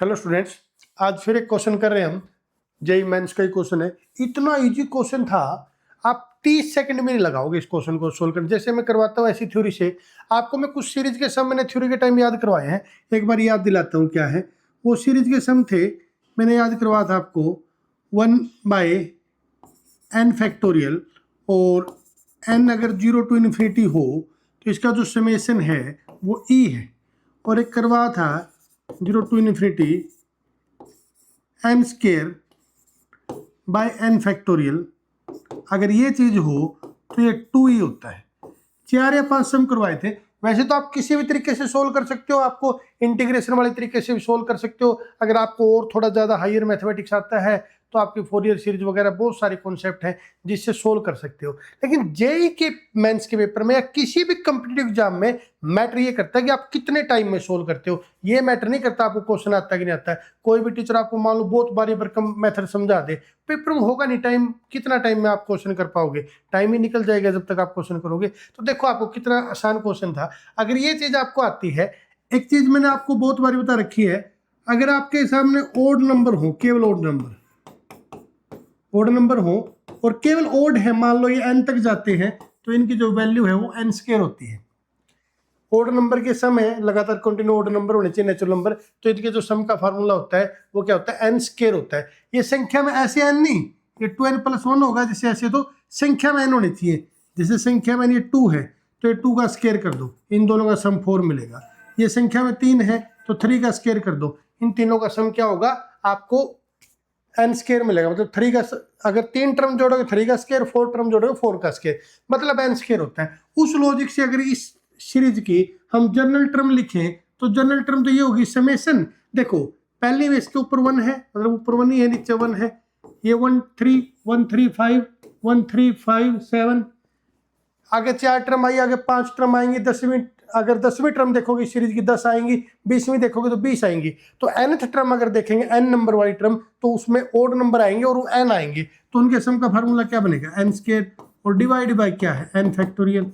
Hello students, आज फिर एक क्वेश्चन कर रहे हैं हम। जेई मेंस का ही क्वेश्चन है। इतना इजी क्वेश्चन था, आप 30 सेकंड में नहीं लगाओगे इस क्वेश्चन को सोल्व करने। जैसे मैं करवाता हूँ ऐसी थ्योरी से आपको मैं कुछ सीरीज के सम मैंने थ्योरी के टाइम याद करवाए हैं। एक बार याद दिलाता हूँ क्या है वो सीरीज के सम थे। मैंने याद करवाया था आपको 1/n फैक्टोरियल, और n अगर 0 to इन्फिनिटी हो तो इसका जो समेशन है वो e है। और एक करवा था 0 to infinity n square by n factorial. अगर ये चीज हो तो ये 2e होता है। 4 या 5 सम करवाए थे। वैसे तो आप किसी भी तरीके से सोल्व कर सकते हो, आपको इंटीग्रेशन वाले तरीके से भी सोल्व कर सकते हो। अगर आपको और थोड़ा ज़्यादा हायर मैथमेटिक्स आता है तो आपकी फोरियर सीरीज वगैरह बहुत सारे कॉन्सेप्ट हैं जिससे सोल्व कर सकते हो। लेकिन जेई के मेंस के पेपर में या किसी भी कॉम्पिटिटिव एग्जाम में मैटर ये करता है कि आप कितने टाइम में सोल्व करते हो। ये मैटर नहीं करता आपको क्वेश्चन आता है कि नहीं आता है। कोई भी टीचर आपको मान लो बहुत बारी भरकम मेथड समझा दे, पेपर में होगा नहीं टाइम। कितना टाइम में आप क्वेश्चन कर पाओगे? टाइम ही निकल जाएगा जब तक आप क्वेश्चन करोगे। तो देखो आपको कितना आसान क्वेश्चन था। अगर ये चीज आपको आती है, एक चीज मैंने आपको बहुत बारी बता रखी है, अगर आपके सामने ओड नंबर हो, केवल ओड नंबर हो और केवल ओड है, मान लो ये n तक जाते हैं, तो इनकी जो वैल्यू है वो n स्क्वायर होती है। ओड नंबर के सम है, लगातार कंटिन्यू ओड नंबर होने चाहिए, नेचुरल नंबर, तो इनके जो सम का फार्मूला होता है वो क्या होता है? n स्क्वायर होता है। ये संख्या में ऐसे n नहीं, ये 2n+1 होगा जैसे ऐसे, तो संख्या में n होनी चाहिए। जैसे संख्या में ये 2 है तो ये 2 का स्क्वायर कर दो, इन दोनों का सम 4 मिलेगा। ये संख्या में 3 है तो 3 का स्क्वायर कर दो, इन तीनों का सम क्या होगा? आपको n स्क्वायर मिलेगा। मतलब 3 का, अगर 3 टर्म जोड़ोगे 3 का स्क्वायर, 4 टर्म जोड़ोगे 4 का स्क्वायर, मतलब n स्क्वायर होता है। उस लॉजिक से अगर इस सीरीज की हम जनरल टर्म लिखें तो जनरल टर्म तो ये होगी समेशन। देखो पहले में इसके ऊपर 1 है, मतलब ऊपर 1 ही है, नीचे 1 है। ये 1 3 1 3 5 1 3 5 7, आगे 4 टर्म आई, आगे 5 टर्म आएंगी। 10वीं, अगर 10वीं टर्म देखोगे सीरीज की 10 आएंगी, 20वीं देखोगे तो 20 आएंगी। तो nth टर्म अगर देखेंगे, n नंबर वाली टर्म, तो उसमें ओड नंबर आएंगे और वो n आएंगे। तो उनके सम का फार्मूला क्या बनेगा? n स्क्वायर, और डिवाइड बाय क्या है? n factorial.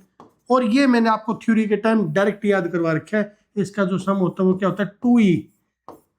और ये मैंने आपको थ्योरी के टाइम डायरेक्ट याद करवा रखा है। इसका जो सम होता है वो क्या होता है? 2e।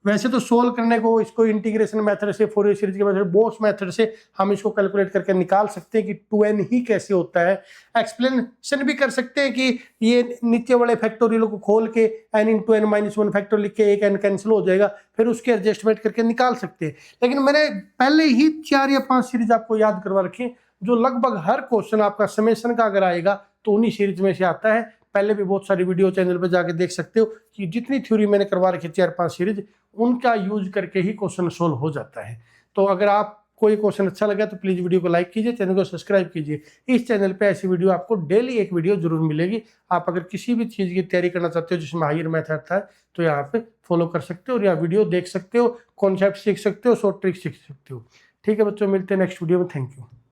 वैसे तो सोल्व करने को इसको इंटीग्रेशन मेथड से, फोरियर सीरीज के मेथड, बोस मेथड से हम इसको कैलकुलेट करके निकाल सकते हैं कि 2n ही कैसे होता है। एक्सप्लेनेशन भी कर सकते हैं कि ये नीचे वाले फैक्टोरियल को खोल के n × n - 1 फैक्टर लिख के एक n कैंसिल हो जाएगा, फिर उसके एडजस्टमेंट करके निकाल सकते हैं। लेकिन मैंने पहले ही 4 या 5 सीरीज आपको याद करवा रखी, जो लगभग हर क्वेश्चन आपका समेशन का अगर आएगा तो उन्हीं सीरीज में से आता है। पहले भी बहुत सारी वीडियो चैनल पर जाके देख सकते हो कि जितनी थ्योरी मैंने करवा रखी 4-5 सीरीज, उनका यूज करके ही क्वेश्चन सोल्व हो जाता है। तो अगर आप कोई क्वेश्चन अच्छा लगा तो प्लीज़ वीडियो को लाइक कीजिए, चैनल को सब्सक्राइब कीजिए। इस चैनल पे ऐसी वीडियो आपको डेली एक वीडियो जरूर मिलेगी। आप अगर किसी भी चीज़ की तैयारी करना चाहते हो जिसमें हायर मैथ आता है तो यहाँ पे फॉलो कर सकते हो और यहाँ वीडियो देख सकते हो, कॉन्सेप्ट सीख सकते हो, शॉर्ट ट्रिक सीख सकते हो। ठीक है बच्चों, मिलते हैं नेक्स्ट वीडियो में। Thank you.